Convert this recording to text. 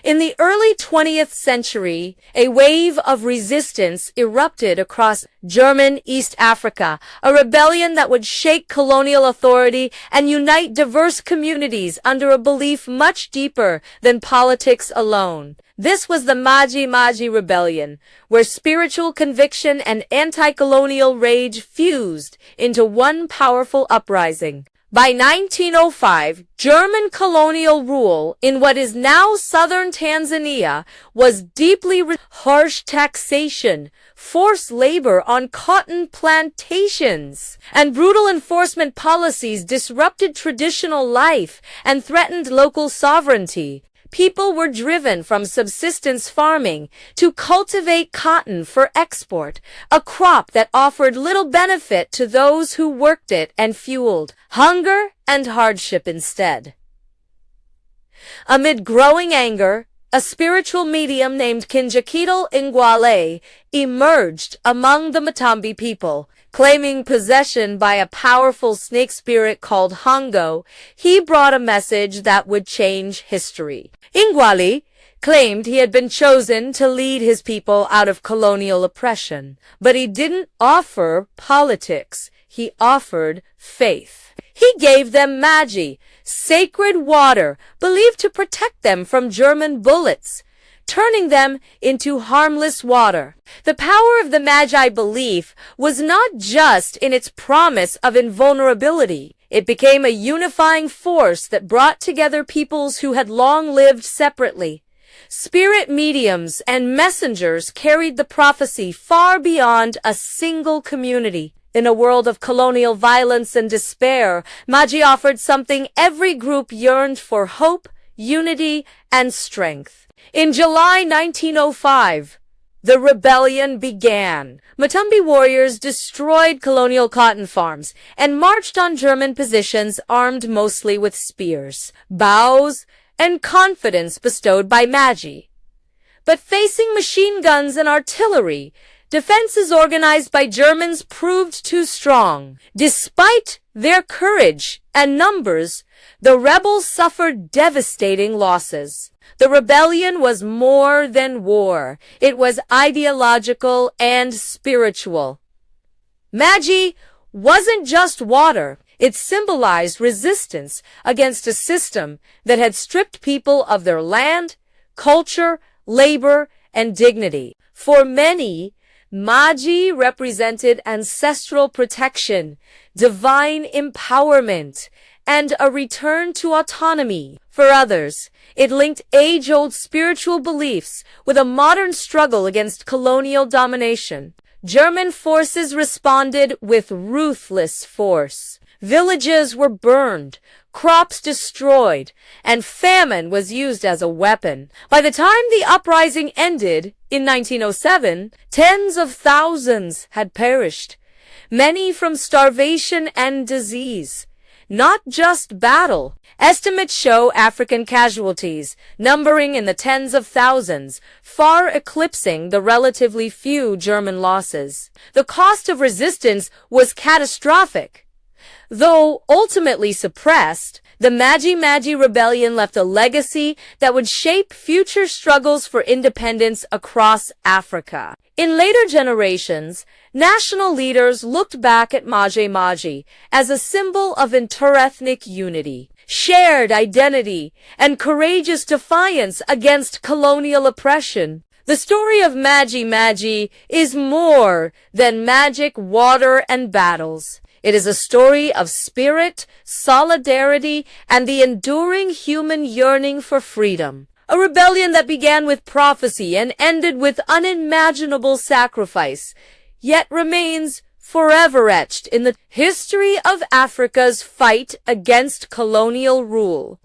In the early 20th century, a wave of resistance erupted across German East Africa, a rebellion that would shake colonial authority and unite diverse communities under a belief much deeper than politics alone. This was the Maji Maji rebellion, where spiritual conviction and anti-colonial rage fused into one powerful uprising. By 1905, German colonial rule in what is now southern Tanzania was deeply harsh taxation, forced labor on cotton plantations, and brutal enforcement policies disrupted traditional life and threatened local sovereignty. People were driven from subsistence farming to cultivate cotton for export, a crop that offered little benefit to those who worked it and fueled hunger and hardship instead. Amid growing anger, a spiritual medium named Kinjekitile Ngwale emerged among the Matambi people. Claiming possession by a powerful snake spirit called Hongo, he brought a message that would change history. Ngwale claimed he had been chosen to lead his people out of colonial oppression, but he didn't offer politics, he offered faith. He gave them Maji, sacred water, believed to protect them from German bullets, turning them into harmless water. The power of the Magi belief was not just in its promise of invulnerability. It became a unifying force that brought together peoples who had long lived separately. Spirit mediums and messengers carried the prophecy far beyond a single community. In a world of colonial violence and despair, Maji offered something every group yearned for: hope, unity, and strength. In July 1905, the rebellion began. Matambi warriors destroyed colonial cotton farms and marched on German positions armed mostly with spears, bows, and confidence bestowed by Maji. But facing machine guns and artillery, defenses organized by Germans proved too strong. Despite their courage and numbers, the rebels suffered devastating losses. The rebellion was more than war. It was ideological and spiritual. Maji wasn't just water. It symbolized resistance against a system that had stripped people of their land, culture, labor, and dignity. For many, Maji represented ancestral protection, divine empowerment, and a return to autonomy. For others, it linked age-old spiritual beliefs with a modern struggle against colonial domination. German forces responded with ruthless force. Villages were burned, crops destroyed, and famine was used as a weapon. By the time the uprising ended in 1907, tens of thousands had perished, many from starvation and disease, not just battle. Estimates show African casualties numbering in the tens of thousands, far eclipsing the relatively few German losses. The cost of resistance was catastrophic. Though ultimately suppressed, the Maji Maji rebellion left a legacy that would shape future struggles for independence across Africa. In later generations, national leaders looked back at Maji Maji as a symbol of interethnic unity, shared identity, and courageous defiance against colonial oppression. The story of Maji Maji is more than magic, water, and battles. It is a story of spirit, solidarity, and the enduring human yearning for freedom. A rebellion that began with prophecy and ended with unimaginable sacrifice, yet remains forever etched in the history of Africa's fight against colonial rule.